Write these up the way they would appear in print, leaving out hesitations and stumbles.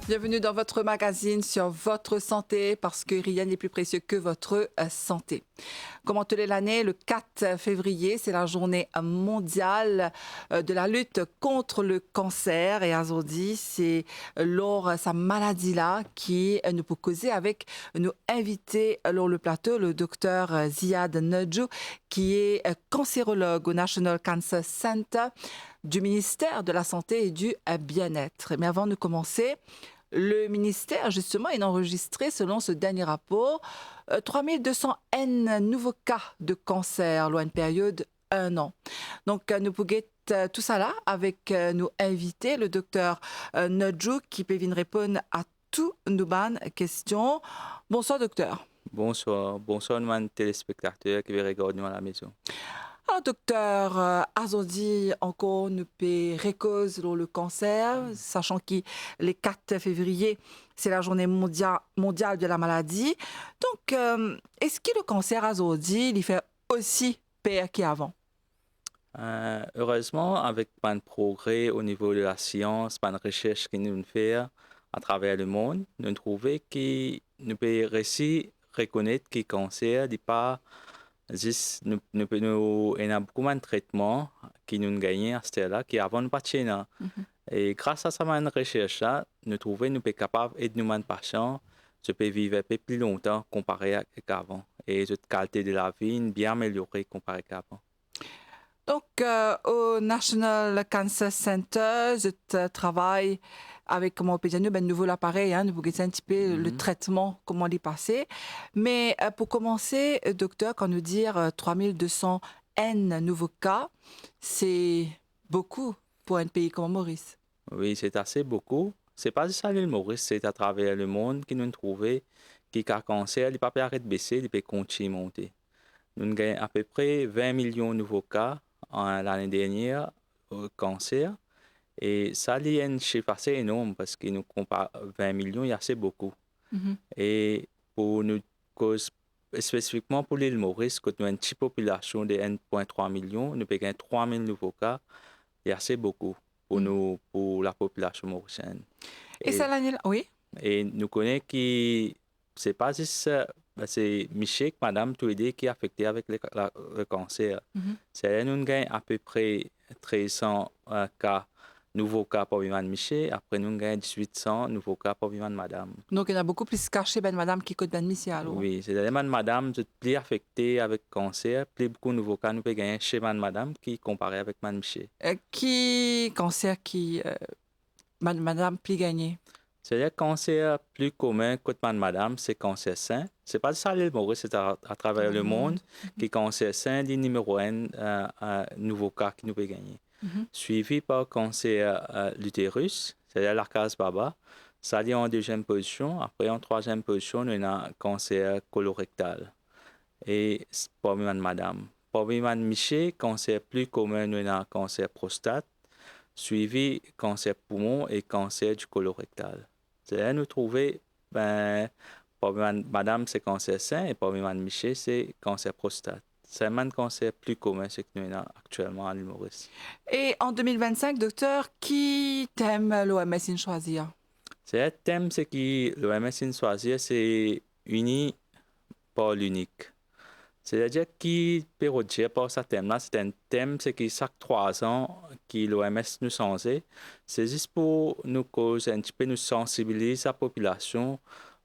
Bienvenue dans votre magazine sur votre santé parce que rien n'est plus précieux que votre santé. Comment tenir l'année, le 4 février, c'est la journée mondiale de la lutte contre le cancer et aujourd'hui, c'est lors sa maladie-là qui nous peut causer avec nos invités lors le plateau, le docteur Ziad Nedjou qui est cancérologue au National Cancer Center du ministère de la Santé et du Bien-être. Mais avant de commencer, le ministère, justement, est enregistré, selon ce dernier rapport, 3200 N nouveaux cas de cancer, lors une période un an. Donc, nous pouvons tout ça là avec nos invités, le docteur Nedjou, qui peut venir répondre à toutes nos bonnes questions. Bonsoir, docteur. Bonsoir, bonsoir, mes téléspectateurs qui regardent nous à la maison. Alors, docteur, aujourd'hui, encore, nous peut récauser le cancer, sachant que le 4 février, c'est la journée mondiale de la maladie. Donc, est-ce que le cancer, aujourd'hui, il fait aussi pire qu'avant? Heureusement, avec pas de progrès au niveau de la science, pas de recherche que nous faisons à travers le monde, nous trouvons que nous pouvons réussir à reconnaître que le cancer n'est pas juste, il y a beaucoup de traitements qui nous gagnent à ce là qui avant nous pas de là. Et grâce à cette recherche là, nous trouvons que nous sommes capables d'aider nos patients de vivre un peu plus longtemps comparé à qu'avant. Et la qualité de la vie est bien améliorée comparé à qu'avant. Donc, au National Cancer Center, je travaille avec, comment on peut dire, un nouveau appareil, nous vous un petit peu le traitement, comment il est passé. Mais pour commencer, docteur, quand nous dire 3200 N nouveaux cas, c'est beaucoup pour un pays comme Maurice. Oui, c'est assez beaucoup. C'est pas juste à l'île Maurice, c'est à travers le monde que nous trouvons que le cancer n'est pas arrêté de baisser, il peut continuer à monter. Nous avons à peu près 20 millions de nouveaux cas l'année dernière au cancer. Et ça, c'est un chiffre assez énorme parce que nous comparons 20 millions, il y a assez beaucoup. Et pour nous, spécifiquement pour l'île Maurice, quand nous avons une petite population de 1,3 million, nous avons 3 000 nouveaux cas, il y a assez beaucoup pour nous, pour la population mauricienne. Et ça, l'année oui? Et nous connaissons que c'est pas juste, c'est Michel, madame, tous les deux qui est affecté avec le cancer. C'est nous avons à peu près 1300 cas, nouveaux cas pour vivre Michel. Après, nous avons 1800 nouveaux cas pour vivre madame. Donc, il y en a beaucoup plus cachés, ben madame, qui côté ben Michel, alors? Oui, c'est-à-dire madame, est plus affectée avec le cancer, plus beaucoup de nouveaux cas nous pouvons gagner chez madame qui comparé avec madame Michel. Qui cancer qui madame plus gagné? C'est-à-dire le cancer plus commun que madame, c'est le cancer sein. C'est pas ça l'île Maurice, c'est à travers le monde que le cancer sein est le numéro un nouveau cas qui nous peut gagner. Suivi par le cancer l'utérus, c'est-à-dire la case baba. Ça est en deuxième position. Après, en troisième position, on a le cancer colorectal. Et pour madame. Pour madame Miché, cancer plus commun, on a le cancer prostate, suivi cancer poumon et cancer du colorectal. C'est nous trouver, pour madame, c'est cancer sein et pour madame Miché, c'est cancer prostate. C'est un cancer plus commun ce que nous avons actuellement à l'île Maurice. Et en 2025, docteur, qui t'aime l'OMS choisir? C'est un thème c'est que l'OMS choisir, c'est uni par l'unique. C'est-à-dire qui peut redire par ce thème-là, c'est un thème c'est que chaque 3 ans que l'OMS nous change, c'est juste pour nous causer un petit peu nous sensibiliser la population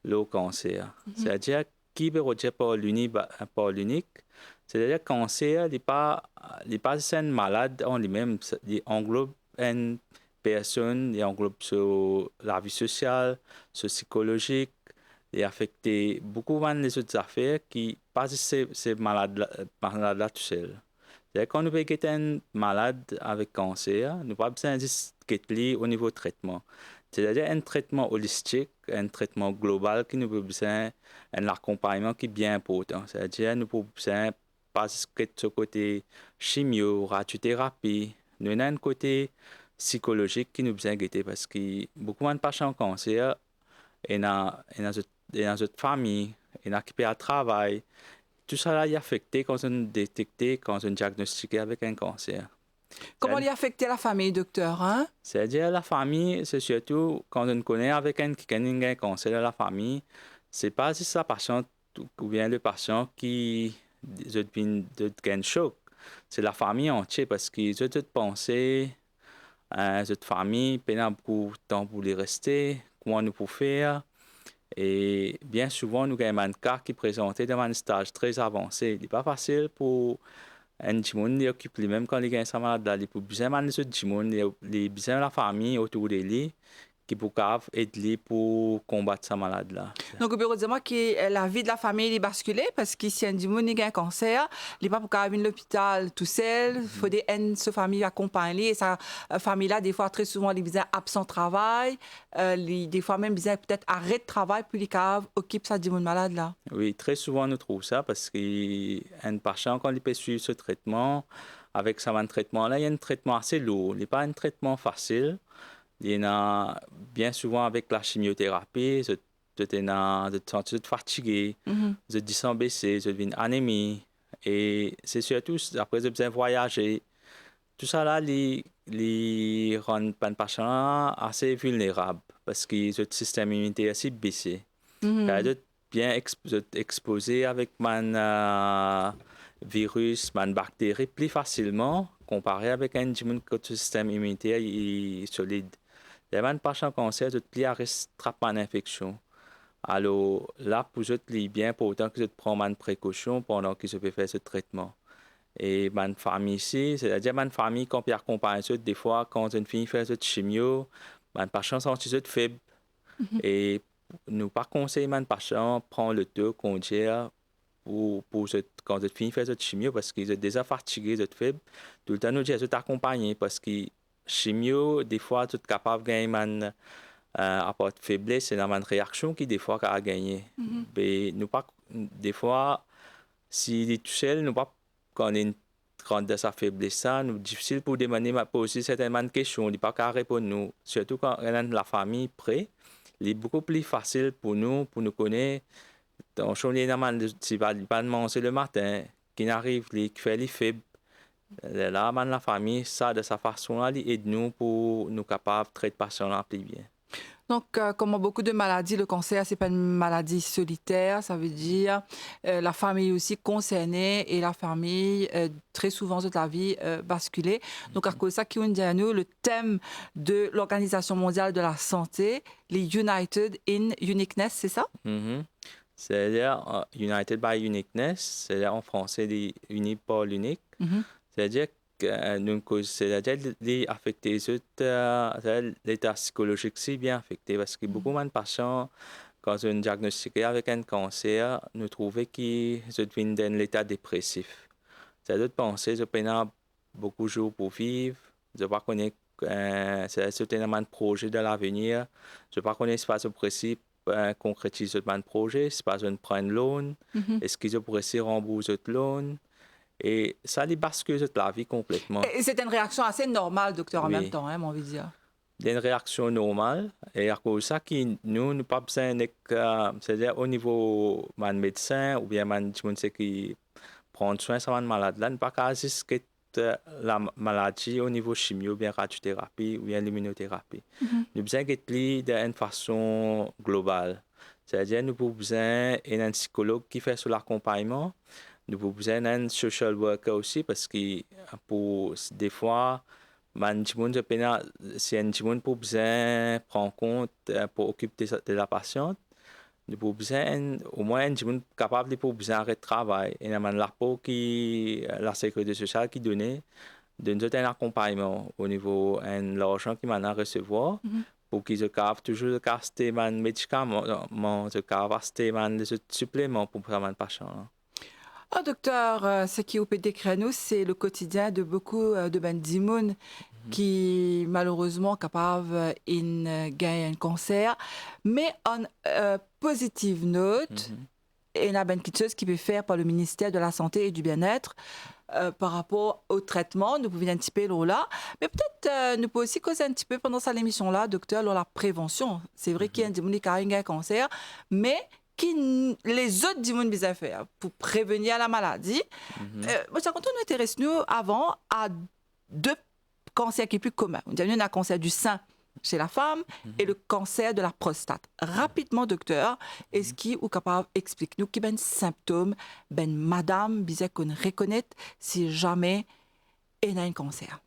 au cancer. C'est-à-dire qui peut redire par l'unique, c'est-à-dire que le cancer n'est pas un malade en lui-même, il englobe une personne, il englobe sur la vie sociale, sur psychologique, et affecter beaucoup les autres affaires qui passent ces malades-là tout seul. Quand nous avons un malade avec cancer, nous n'avons pas besoin de au niveau de traitement. C'est-à-dire un traitement holistique, un traitement global qui nous avons besoin d'un accompagnement qui est bien important. C'est-à-dire nous avons besoin pas de ce côté chimio, radiothérapie, nous avons un côté psychologique qui nous a besoin de parce que beaucoup de patients cancer et dans notre famille, et dans le travail, tout ça est affecté quand on détecte, quand on diagnostiqué avec un cancer. Comment lui affecter la famille, docteur, hein? C'est-à-dire la famille, c'est surtout quand on connaît avec un qui a un cancer de la famille, c'est pas juste la patiente ou bien le patient qui devient un choc. C'est la famille entière parce qu'ils ont toutes pensé à cette famille, pendant beaucoup de temps pour les rester, comment nous pouvons faire. Et bien souvent, nous avons un cas qui présentait dans un stage très avancé. Il n'est pas facile pour un Jimon qui occupe lui-même quand il a sa malade. Il a besoin de ce Jimon, il a besoin de la famille autour de lui qui peut aider pour combattre sa maladie là. Donc, au bureau de moi que la vie de la famille est basculée parce que si un Jimon a un cancer, il n'est pas pour qu'il vienne à l'hôpital tout seul. Il faut des sa famille accompagner. Et sa famille là, des fois, très souvent, il besoin absent de travail. Des fois, même, besoin peut-être arrêt de travail puis il occupe sa Jimon malade là. Oui, très souvent, nous trouvons ça parce qu'un patient, quand il peut suivre ce traitement, avec ce traitement là, il y a un traitement assez lourd. Il n'est pas un traitement facile. Il y en a bien souvent avec la chimiothérapie, je te sens fatigué, je te sens baissé, je deviens anémie. Et c'est surtout après, je besoin de voyager. Tout ça là, les rend les patients assez vulnérables parce que le système immunitaire est assez baissé. Quand je bien exposé avec mon virus, mon bactérie plus facilement comparé avec un système immunitaire solide. Les patients cancer, je plie à rattraper une infection. Alors là, pour je bien important que je prends une précaution pendant que je peux faire ce traitement. Et ma famille ici, c'est-à-dire ma famille, quand ils accompagnent des fois, quand une fille fait cette chimio, ma patient sont faible. Et nous pas conseiller ma patient prendre le temps qu'on dit quand une fille fait cette chimio parce qu'ils sont déjà fatigués, ils sont faibles. Tout le temps, nous disons d'accompagner parce que chimio, des fois, tu es capable de gagner à part de faiblesse, c'est une réaction qui, des fois, a gagné. Mais nous pas, des fois, s'il est tout seul, nous pas, quand on est rentre de sa faiblesse, ça, nous difficile pour demander, poser certaines questions, il n'est pas qu'à répondre nous. Surtout quand on a la famille près, il est beaucoup plus facile pour nous connaître. Donc, on est pas manger le matin, qui arrive, qui fait les faibles. Là, la famille, ça, de sa façon, elle aide nous pour nous capables de traiter patient plus bien. Donc, comme beaucoup de maladies, le cancer, c'est pas une maladie solitaire. Ça veut dire la famille aussi concernée et la famille, très souvent, toute la vie basculée. Donc, à cause de ça, qui dit à nous, le thème de l'Organisation mondiale de la santé, les United in Uniqueness, c'est ça? C'est-à-dire United by Uniqueness, c'est-à-dire en français, les unis par l'unique. C'est-à-dire c'est-à-dire affecter l'état psychologique si bien affecté parce que beaucoup de patients quand on diagnostique avec un cancer nous trouvons qu'ils deviennent dans l'état dépressif. C'est-à-dire de penser je peine beaucoup de jours pour vivre, je ne pas connaître c'est un projet de l'avenir, je ne pas connaître pas ce principe concrétiser un projet, c'est pas un prendre loan, est-ce qu'ils pourraient se rembourser le loan. Et ça les bascule la vie complètement. Et c'est une réaction assez normale, docteur, en même temps, hein, mon envie de dire. C'est une réaction normale. Et à cause de ça, nous n'avons pas besoin c'est-à-dire au niveau de médecin ou bien de qui prend soin de cette malade-là, ne pas qu'à juste la maladie au niveau chimio, bien radiothérapie ou bien l'immunothérapie. Nous avons besoin de d'une façon globale. C'est-à-dire nous avons besoin d'un psychologue qui fait sur l'accompagnement. Nous avons besoin d'un social worker aussi parce que pour des fois, si un gens pour besoin prendre compte pour occuper de la patiente, nous avons besoin au moins un gens capable pour besoin arrêter de travail. Et l'apport qui la sécurité sociale qui donne un accompagnement au niveau de l'argent qu'ils maintenant recevoir. Pour qu'ils aient toujours acheter des médicaments, acheter des suppléments pour les patients. Oh, docteur, ce qui peut décrire nous, c'est le quotidien de beaucoup de bandimoun qui, malheureusement, capables de gagner un cancer. Mais en positive note, il y a quelque chose qui peut faire par le ministère de la Santé et du Bien-être par rapport au traitement. Nous pouvons un petit peu là. Mais peut-être nous pouvons aussi causer un petit peu pendant cette émission-là, docteur, la prévention. C'est vrai qu'il y a un démon qui a un cancer, mais les autres dimons bizarres faire pour prévenir la maladie. Ça quand on intéresse nous avant à deux cancers qui est plus commun. On a un cancer du sein chez la femme et le cancer de la prostate. Rapidement, docteur, est-ce qu'il est capable d'expliquer nous qui ben symptômes, ben madame, bizarre qu'on reconnaît si jamais elle a un cancer?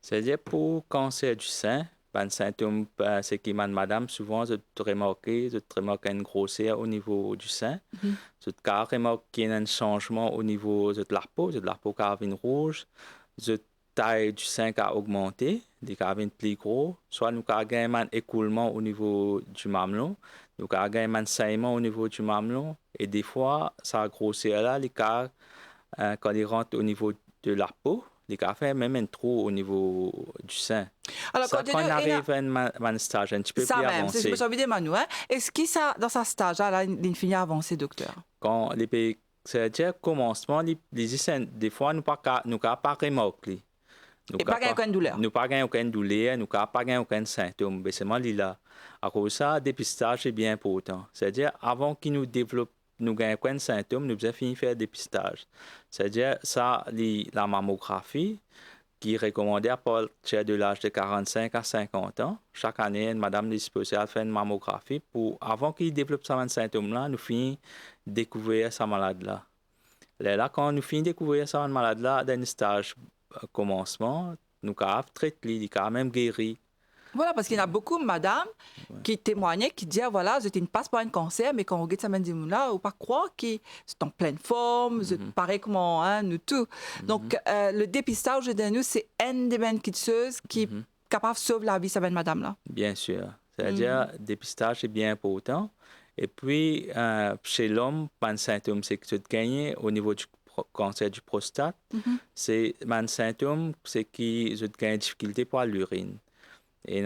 C'est-à-dire pour cancer du sein, ben symptôme, c'est que madame, souvent, je remarque une grosseur au niveau du sein. Je remarque qu'il y a un changement au niveau de la peau qui est rouge. Je taille du sein qui a augmenté, qui est plus gros. Soit nous avons un écoulement au niveau du mamelon, nous avons un saignement au niveau du mamelon. Et des fois, ça grossit là, quand il rentre au niveau de la peau, il fait même un trou au niveau du sein. Alors, ça, quand on arrive à un stage un petit peu plus avancé. C'est ce que je veux dire, Manu. Est-ce que ça, dans ce stage-là, il finit avancé, docteur? Quand c'est-à-dire commencement, des fois, nous n'avons pas remarqué. Et pas aucune douleur. Nous n'avons aucune douleur, nous n'avons pas aucun symptôme. Mais c'est là. À cause de ça, le dépistage est bien important. C'est-à-dire, avant qu'il nous développe, nous n'avons aucun symptôme, nous devons finir faire le dépistage. C'est-à-dire, ça, la mammographie, qui est recommandée à partir de l'âge de 45 à 50 ans. Chaque année, une madame est disposée à faire une mammographie pour, avant qu'il développe ce symptôme-là, nous finissons découvrir sa maladie-là. Là, quand nous finissons découvrir sa maladie-là, dans un stage commencement, nous avons traité, nous avons même guéri. Voilà, parce qu'il y a beaucoup de madames qui témoignaient, qui disaient, voilà, je ne passe pas un cancer, mais quand on regarde ça, là, on ne pas croire qu'ils sont en pleine forme, pareil comme nous tous. Donc, le dépistage de nous, c'est une des petites choses qui est capable de sauver la vie de cette madame-là. Bien sûr. C'est-à-dire, le dépistage est bien important. Et puis, chez l'homme, un symptôme, c'est que tu gagnes au niveau du cancer du prostate. C'est un symptôme, c'est que tu gagnes difficulté pour l'urine. Et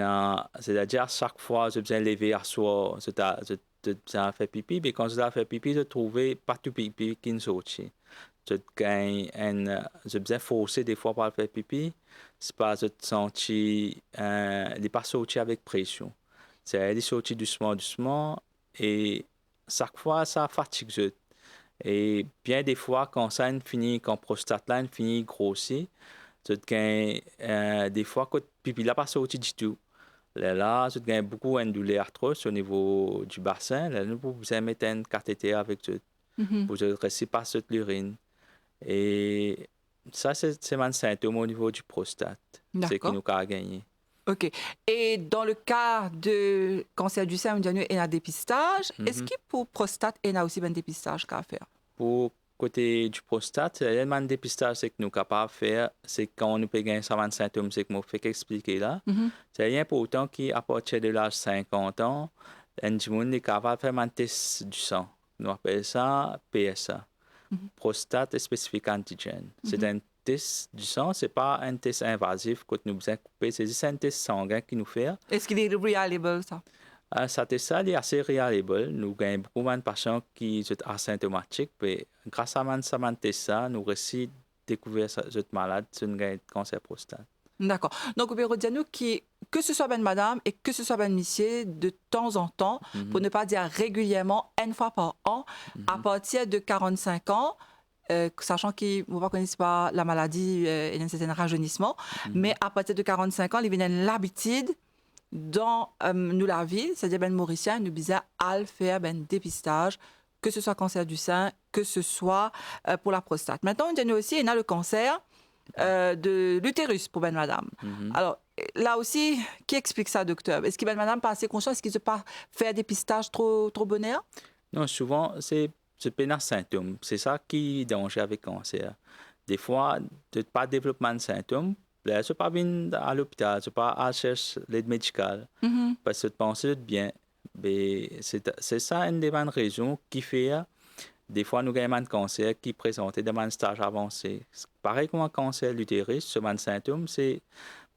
c'est-à-dire, à chaque fois, je besoin lever à soi, je besoin faire pipi, mais quand je fait pipi, je trouvais pas tout pipi qui ne sortit. Je besoin forcer des fois pour faire pipi, c'est pas je senti, il n'est pas sorti avec pression. C'est il est sorti doucement, et chaque fois, ça fatigue. Et bien des fois, quand ça finit, quand prostate là finit grossir, des fois, quand pipi n'a pas sorti du tout. Là, tu gagnes beaucoup de douleur atroce au niveau du bassin. Là, nous pouvons mettre un cathéter avec eux pour ne pas passer l'urine. Et ça, c'est un symptôme au niveau du prostate. C'est que nous avons gagné. OK. Et dans le cas de cancer du sein, il y a un dépistage. Est-ce que pour prostate, il y a aussi un dépistage à faire? Pour côté du prostate, le dépistage que nous sommes capables de faire, c'est quand nous pouvons gagner un symptôme, c'est que je vais expliquer là. C'est important qu'à partir de l'âge de 50 ans, un monde est capable de faire un test du sang. Nous appelons ça PSA, prostate spécifique antigène. C'est un test du sang, ce n'est pas un test invasif que nous besoin couper, c'est juste un test sanguin qui nous fait. Est-ce qu'il est reliable, ça? Ça est assez reliable. Nous avons beaucoup de patients qui sont asymptomatiques, mais grâce à ce test, nous réussissons à découvrir cette maladie, un cancer prostate. D'accord. Donc, vous pouvez dire que ce soit madame et que ce soit monsieur, de temps en temps, pour ne pas dire régulièrement, une fois par an, à partir de 45 ans, sachant qu'ils ne connaissent pas la maladie et un certain rajeunissement, mais à partir de 45 ans, ils ont l'habitude dans nous la ville, c'est-à-dire ben mauricien, nous bisons à faire ben dépistage, que ce soit cancer du sein, que ce soit pour la prostate. Maintenant, il y a aussi le cancer de l'utérus pour ben madame. Alors là aussi, qui explique ça, docteur? Est-ce que ben madame pas assez consciente? Est-ce qu'il ne pas faire dépistage trop bonheur? Non, souvent c'est un symptôme. C'est ça qui est danger avec le cancer. Des fois, tu n'as pas de développement de symptômes. Là, je ne pas venir à l'hôpital, je ne pas à chercher l'aide médicale. Parce que tu penses bien. Mais c'est ça une des bonnes raisons qui fait des fois nous avons un cancer qui présente dans un stage avancé. Pareil comme un cancer de l'utérus, ce symptôme, c'est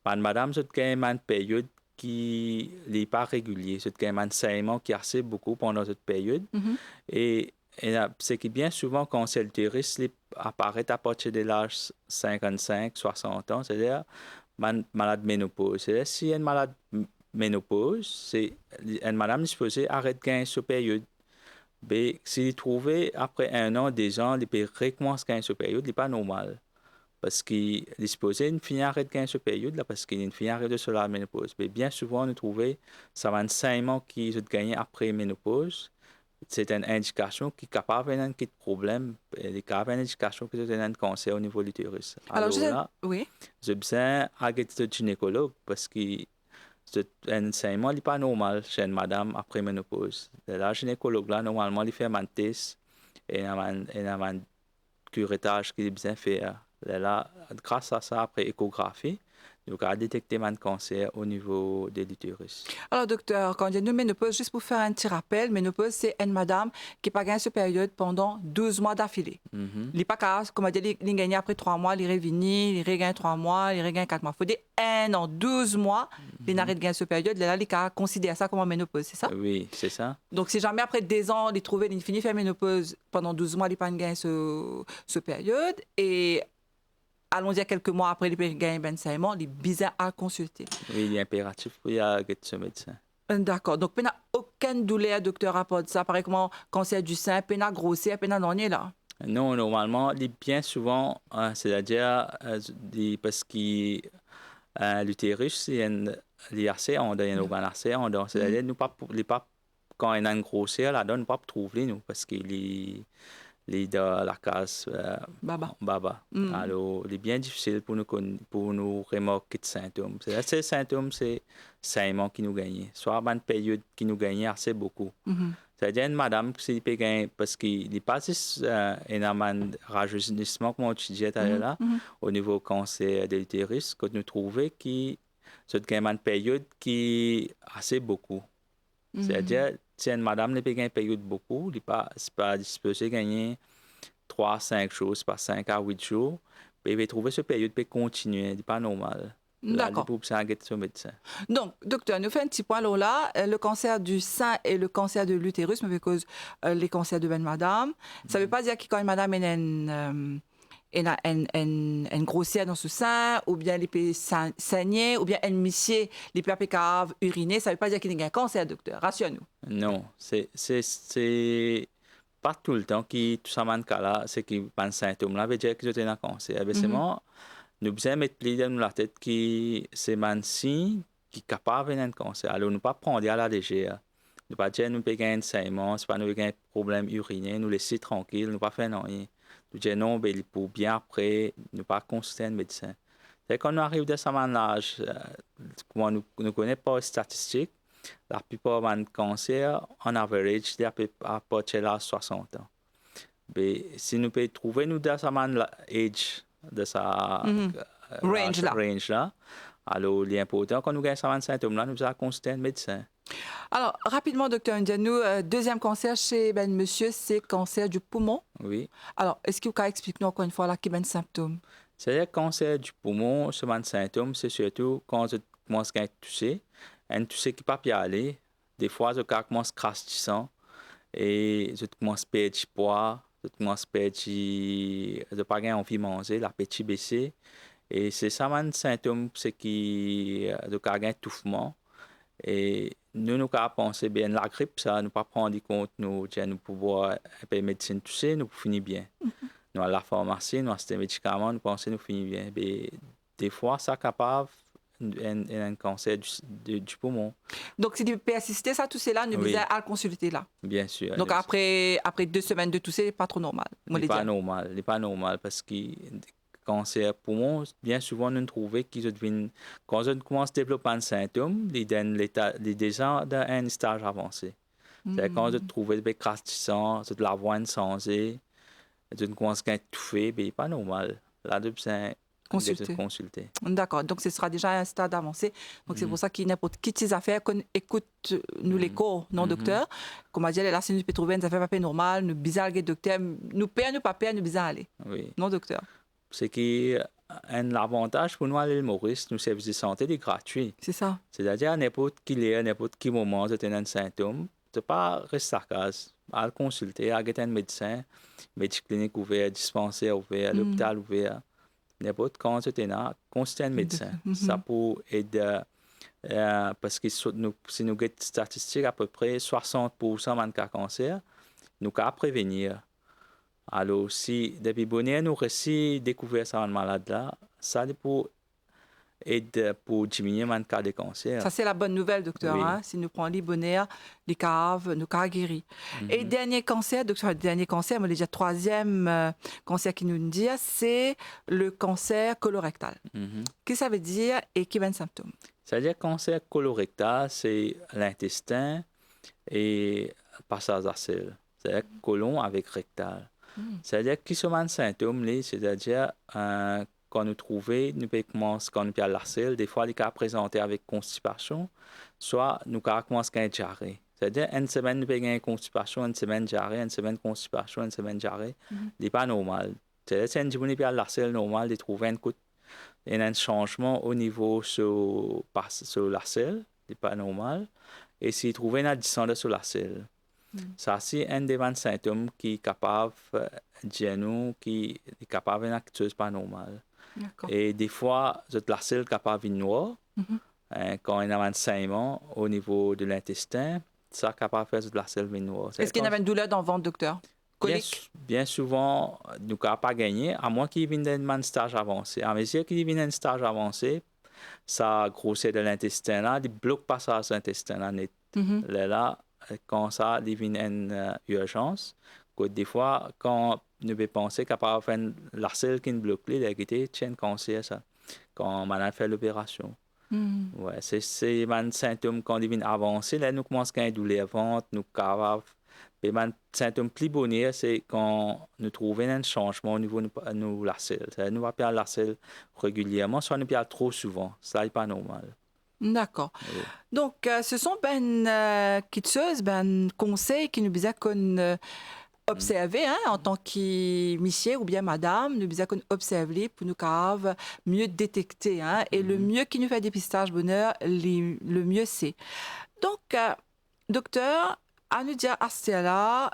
madame, je a une période qui n'est pas régulière. Je a un saignement qui assez beaucoup pendant cette période. Et c'est que bien souvent, quand c'est l'utérus, apparaît à partir de l'âge 55, 60 ans, c'est-à-dire malade ménopause. C'est-à-dire si une malade ménopause, c'est une madame supposée arrêter de gagner cette période. Mais s'il trouve après 1 an, 2 ans, il peut recommencer à gagner cette période, ce n'est pas normal. parce qu'il est supposé une fille arrête de gagner ce période là parce qu'il y a une fille arrête de se la ménopause. Mais bien souvent, nous trouvons ça va un saignement qui se gagne après ménopause. C'est une indication qui est capable d'un petit problème, elle est capable d'une indication que c'est un cancer au niveau de l'utérus. Alors, Alors là, oui. j'ai besoin d'aller le gynécologue parce que c'est un saignement n'est pas normal chez une madame après ménopause. La gynécologue là, normalement, il fait un test et un curettage qu'il a besoin de faire. Là, grâce à ça, après échographie, nous avons détecté un cancer au niveau de l'utérus. Alors, docteur, quand il y a une ménopause, juste pour faire un petit rappel, ménopause, c'est une madame qui n'a pas gagné cette période pendant 12 mois d'affilée. Il n'est pas capable, comme on dit, il gagne après 3 mois, il revenir, il regagne 3 mois, il regagne 4 mois. Il faut dire 1 an, 12 mois, il n'arrête de gagner cette période. Là, il considère ça comme une ménopause, c'est ça? Oui, c'est ça. Donc, si jamais après 2 ans, il trouve il finit faire ménopause pendant 12 mois, il n'a pas gagné cette période. Et allons dire quelques mois après, il peut gagner 25 mois, il est bizarre à consulter. Oui, il est impératif pour y aller ce médecin. D'accord. Donc, il n'y a aucune douleur, docteur, à rapport de ça. Pareil comme cancer du sein, il n'y a grossir, il n'y a là. Non, normalement, il est bien souvent, c'est-à-dire parce que l'utérus, il est assez en il y a un organe assez en c'est-à-dire nous pas, quand il y a une grosseur, là, nous pas trouver nous parce qu'il est dans la case baba. Alors, il est bien difficile pour nous remarquer de symptômes. Ces symptômes, c'est saignement qui nous gagne. Soit une période qui nous gagne assez beaucoup. C'est-à-dire une madame qui peut gagner parce qu'il n'est pas juste un rajeunissement, comme on disait là, au niveau cancer de l'utérus, que nous trouvons qui c'est une période qui est assez beaucoup. C'est-à-dire, si une madame ne peut gagner une période beaucoup, il n'est pas disposé à gagner 3 à 5 jours, c'est pas 5 à 8 jours, mais il va trouver cette période peut continuer, ce n'est pas normal. D'accord. Donc, docteur, nous faisons un petit point. Alors là, le cancer du sein et le cancer de l'utérus, mais cause les cancers de madame. Ça ne veut pas dire que quand une madame a une grossesse dans ce sein, ou bien elle peut saigner, ou bien elle missier, les peut uriner. Ça ne veut pas dire qu'il y a un cancer, docteur. Rassure-nous. Non, c'est pas tout le temps que tout ça man là, c'est qu'il pas un symptôme là, veut dire que j'ai un cancer. C'est moi, nous besoin mettre l'idée dans la tête que c'est un signe qui est capable d'un cancer. Alors, nous pas prendre à la légère. Nous pas dire nous gagner un saignement, c'est pas nous gagner un problème urinaire, nous laisser tranquille, nous pas faire rien. Nous dire non, ben pour bien après, nous pas consulter un médecin. C'est quand nous arrive de ce âge, comment nous connaissons pas les statistiques. La plupart des cancers, en average, c'est à partir de l'âge 60 ans. Mais si nous pouvons trouver nous dans l'âge de sa range là, alors l'important quand nous gagnons ce symptôme là, nous allons consulter un médecin. Alors, rapidement, docteur Ndianou, deuxième cancer chez monsieur, c'est cancer du poumon. Oui. Alors, est-ce que vous pouvez expliquer nous encore une fois là, quel est le symptôme? C'est-à-dire que le cancer du poumon, ce symptôme, c'est surtout quand je commence à tousser. Un tousser qui ne peut pas y aller. Des fois, je commence à cracher du sang et je commence à perdre du poids, je commence à perdre, je pas envie de manger, l'appétit baissé. Et c'est ça un symptôme, c'est qui je un étouffement. Et nous avons pensé bien la grippe, ça, nous pas prendre compte, nous pouvoir un peu de médecine tousser, nous finir bien. Nous à la pharmacie, nous avons des médicaments, nous pensons nous finir bien. Mais des fois, ça capable un cancer du poumon. Donc, si tu persister, ça, tousser là, nous Oui. besoin à consulter là. Bien sûr. Donc, après 2 semaines de tousser, pas trop normal. Il n'est pas normal. Il n'est pas normal parce que cancer poumon, bien souvent, nous trouvons que quand on commence à développer un symptôme, il est déjà dans un stage avancé. C'est quand on trouve des crasses de sang, de la voix insensée, on commence à étouffer, mais il n'est pas normal. Là, c'est consulter. D'accord. Donc, ce sera déjà un stade avancé. Donc, c'est pour ça qu'il n'importe qui des affaires qu'on écoute nous les cours, non, docteur. Comme on dit, là, si nous pouvons trouver une affaire pas normale, nous bizarre, docteur, nous payons, nous pas payons, nous bizarre aller. Oui. Non, docteur. C'est qu'un avantage pour nous à l'île Maurice, nos services de santé est gratuit. C'est ça. C'est-à-dire, à n'importe quel moment, tu as un symptôme, tu ne pas rester à casa, à le consulter, à aller un médecin, clinique ouvert, dispensaire ouvert, l'hôpital ouvert. N'importe quand tu es là, consulter un médecin. Ça peut aider, parce que si nous avons des statistiques, à peu près 60% de cas cancer, nous pouvons prévenir. Alors, si depuis bonne nous réussi découvrir ça malade là, ça c'est pour aider pour diminuer le cas de cancer. Ça, c'est la bonne nouvelle, docteur. Oui. Hein? Si nous prenons les bonheurs, les caves, nous cas guéris. Et dernier cancer, docteur, dernier cancer, mais déjà troisième cancer qui nous dit, c'est le cancer colorectal. Mhm. Qu'est-ce que ça veut dire et quels sont les symptômes? C'est-à-dire cancer colorectal, c'est l'intestin et passage à sel. C'est-à-dire côlon avec rectal. C'est-à-dire qui sont les symptômes, c'est-à-dire quand nous trouvons, nous pouvons commencer quand nous avons la selle, des fois, les cas présentés avec constipation, soit nous commençons avec diarrhée. C'est-à-dire, une semaine, nous pouvons avoir constipation, une semaine diarrhée, une semaine constipation, une semaine diarrhée. Ce n'est pas normal. C'est-à-dire, si nous avons la selle normale, de trouver un changement au niveau sur la selle, ce n'est pas normal. Et si vous trouvez une descente sur la selle, ça, c'est un des symptômes qui est capable de dire nous qui est capable d'une quelque chose pas normal. Et des fois, la selle est capable de noir. Quand il y a un saignement au niveau de l'intestin, ça est capable de faire la selle noire. Est-ce qu'il y a une douleur dans le ventre, docteur? Bien souvent, nous ne pas gagner, à moins qu'il vienne d'un stage avancé. À mesure qu'il vienne d'un stage avancé, ça grossit de l'intestin là, il bloque pas ça à l'intestin là net. Là, quand ça devient une urgence, que des fois, quand nous pensons capable de faire la selle qui bloque, il y a un cancer ça, quand on a fait l'opération. Ouais, c'est un symptôme quand il devient avancé, là, nous commençons à avoir une douleur au ventre, nous capables. Et un symptôme plus bonheur, c'est quand nous trouvons un changement au niveau de la selle. Nous ne pas la selle régulièrement, soit nous pas trop souvent. Ça n'est pas normal. D'accord. Oui. Donc, ce sont quelque chose, conseils qui nous besoin qu'on observer en tant que monsieur ou bien madame, nous besoin qu'on observe pour nous capables mieux détecter. Et le mieux qui nous fait dépistage bonheur, le mieux c'est. Donc, docteur, à nous dire à cela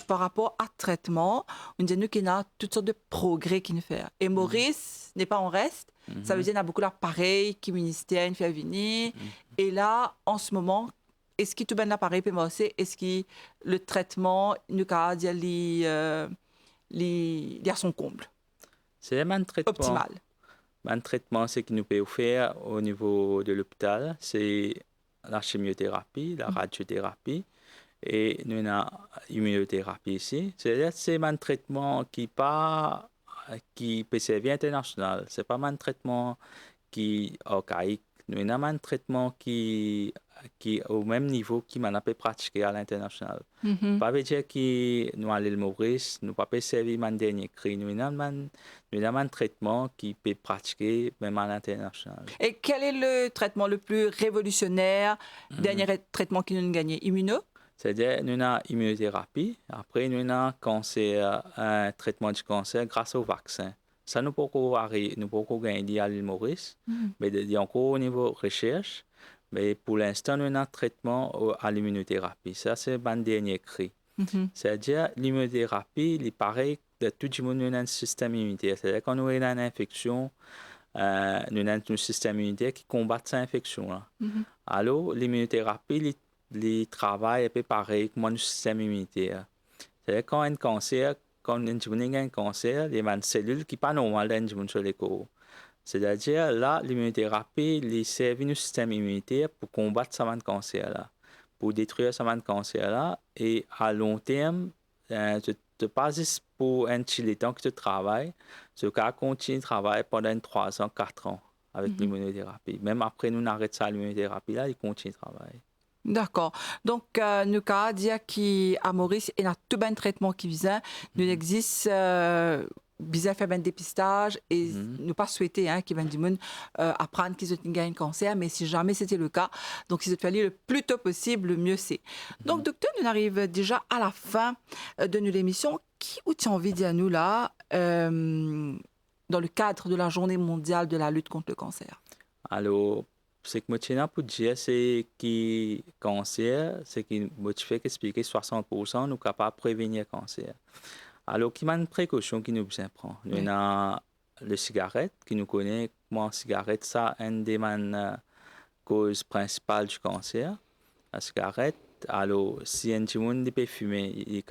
par rapport à traitement, on dit nous qu'il y a toutes sortes de progrès qui nous fait. Et Maurice n'est pas en reste. Ça veut dire qu'il y a beaucoup d'appareils qui ministère une fait venir. Et là, en ce moment, est-ce que tout bien l'appareil peut marcher? Est-ce que le traitement nous a dit à son comble? C'est un traitement optimal. Un traitement, c'est que nous pouvons faire au niveau de l'hôpital, c'est la chimiothérapie, la radiothérapie. Et nous avons l'immunothérapie ici. C'est un traitement qui peut servir international. Ce n'est pas un traitement qui est archaïque. Nous avons un traitement qui est au même niveau qui m'a pu pratiquer à l'international. Pas veut dire que nous allons le Maurice, nous ne pouvons pas servir un dernier cri. Nous avons un traitement qui peut pratiquer même à l'international. Et quel est le traitement le plus révolutionnaire, dernier traitement qui nous a gagné? Immuno? C'est-à-dire, nous avons immunothérapie. Après, nous avons un traitement du cancer grâce au vaccin. Ça, nous pouvons gagner à l'île Maurice, mais il y a encore au niveau recherche. Mais pour l'instant, nous avons un traitement à l'immunothérapie. Ça, c'est le dernier cri. C'est-à-dire, l'immunothérapie, il est pareil de tout le monde, nous avons un système immunitaire. C'est-à-dire, quand nous avons une infection, nous avons un système immunitaire qui combat cette infection-là. Alors, l'immunothérapie, les travail un peu pareil comme le système immunitaire. C'est-à-dire quand un cancer, quand un a un cancer, il y a une cellule qui n'est pas normale dans sur le corps. C'est-à-dire là, l'immunothérapie, il sert le système immunitaire pour combattre ce cancer-là, pour détruire ce cancer-là. Et à long terme, ce pas juste pour un petit temps que tu travailles, ce cas continue de travailler pendant 3 ans, 4 ans avec l'immunothérapie. Même après nous arrêtons ça l'immunothérapie, là, il continue de travailler. D'accord. Donc, nous avons dit qu'à Maurice, il y a tout un traitement qui vient. Nous existe bien faire un dépistage et nous pas souhaiter qu'il y ait du monde apprendre qu'ils ont un cancer, mais si jamais c'était le cas, donc si c'est fallu le plus tôt possible, le mieux c'est. Donc, docteur, nous arrivons déjà à la fin de l'émission. Qui ou tu as envie de dire nous là, dans le cadre de la Journée mondiale de la lutte contre le cancer? Alors, ce que je tiens pour dire, c'est que le cancer, c'est que je fais expliquer 60% nous sommes capables de prévenir le cancer. Alors, il y a une précaution qui nous prend. Nous avons la cigarette, qui nous connaît comment la cigarette, c'est une des causes principales du cancer. La cigarette, Alors, si un monde peut fumer, il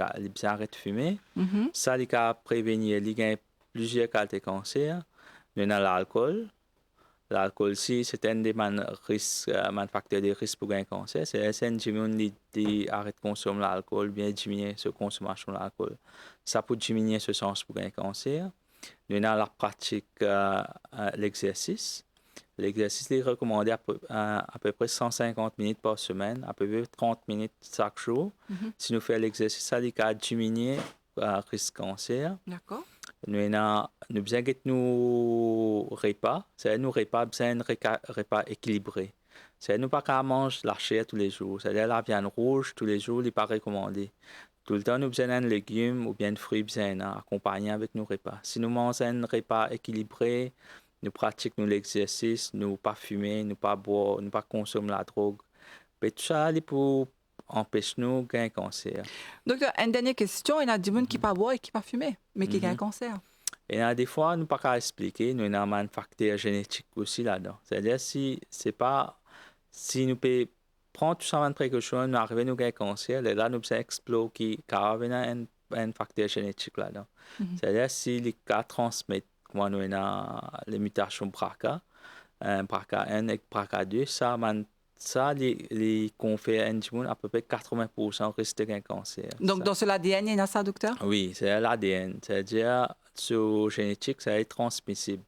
arrête de fumer. Mhm. Ça, il peut prévenir plusieurs cas de cancer. Nous avons l'alcool. L'alcool, si c'est un des facteurs de risque pour un cancer, c'est si un monde arrête de consommer l'alcool, bien diminuer sa consommation de l'alcool. Ça peut diminuer ce sens pour un cancer. Nous avons la pratique, l'exercice. L'exercice est recommandé à peu près 150 minutes par semaine, à peu près 30 minutes chaque jour. Mhm. Si nous faisons l'exercice, ça va diminuer le risque de cancer. D'accord. Nous avons besoin de nos repas. C'est nos repas, besoin de repas équilibrés. C'est nous pas qu'à manger la chair tous les jours. C'est-à-dire la viande rouge tous les jours, il n'est pas recommandé. Tout le temps, nous avons besoin de légumes ou bien de fruits besoin accompagnés avec nos repas. Si nous mangeons un repas équilibré, nous pratiquons l'exercice, nous pas fumer, nous pas boire, nous pas consommer la drogue. Mais tout ça, c'est pour empêcher nous de gagner un cancer. Docteur, une dernière question. Il y a des gens qui ne boivent et qui ne fument, mais qui ont un cancer. Et des fois, nous ne pouvons pas expliquer, nous avons un facteur génétique aussi là-dedans. C'est-à-dire, si nous pouvons prendre tout ça en précaution, nous arrivons à nous gagner un cancer, et là, nous pouvons explorer qu'il y a un facteur génétique là-dedans. C'est-à-dire, si les cas transmettent, comme nous avons les mutations BRCA, BRCA1 et BRCA2, ça les confère à peu près 80% risque de cancer. Donc, dans l'ADN, il y a ça, docteur? Oui, c'est l'ADN. C'est-à-dire, sur génétique, ça est transmissible.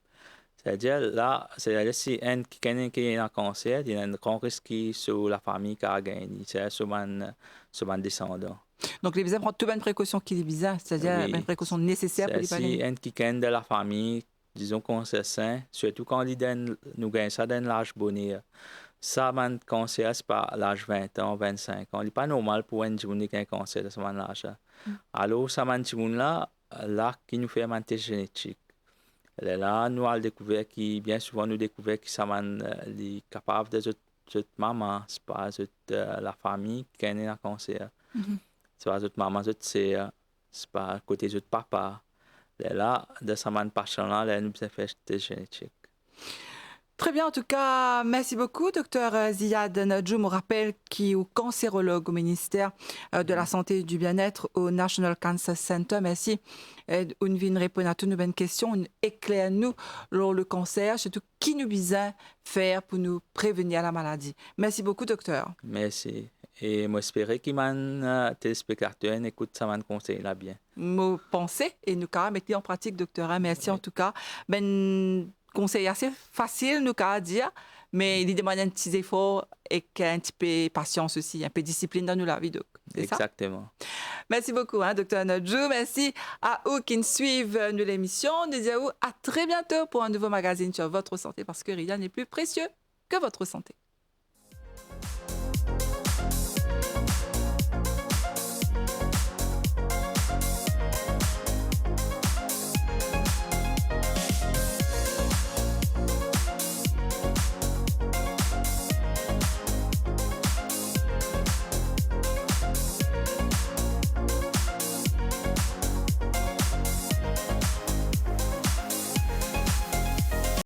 C'est-à-dire, là, si quelqu'un qui a un cancer, il y a un grand risque sur la famille qui a gagné, c'est sur mon descendant. Donc, les visins prennent toutes les précautions qui les visins, c'est-à-dire les précautions nécessaires pour les Si quelqu'un de la famille, disons cancer sain, surtout quand nous gagnons ça dans l'âge bonheur, ça, man cancer, c'est pas l'âge 20 ans, 25 ans. Il n'est pas normal pour un jeune qui a un cancer de ce âge. Alors, ça, man là, qui nous fait un test génétique. Là, nous avons découvert bien souvent, nous découvrons que ça est capable de cette maman, c'est pas la famille qui a un cancer. C'est pas cette maman, cette sœur, c'est pas côté de papa. Là, de ce patient-là, nous avons fait un test génétique. Très bien, en tout cas, merci beaucoup, docteur Ziad Nadjou. Je rappelle qu'il est cancérologue au ministère de la Santé et du Bien-être au National Cancer Center. Merci. Une vie répond à toutes nos bonnes questions. Éclaire-nous le cancer, surtout qui nous besoin faire pour nous prévenir la maladie. Merci beaucoup, docteur. Merci. Et moi, j'espère que les téléspectateurs écoutent ça, mon conseil là bien. Nous pensons et nous allons mettre en pratique, docteur. Merci en tout cas. Conseil assez facile, nous à dire, mais il demande un petit effort et un petit peu de patience aussi, un peu de discipline dans la vie. Exactement. Merci beaucoup, docteur Nadjou. Merci à vous qui nous suivent l'émission. Nous disons à très bientôt pour un nouveau magazine sur votre santé parce que rien n'est plus précieux que votre santé.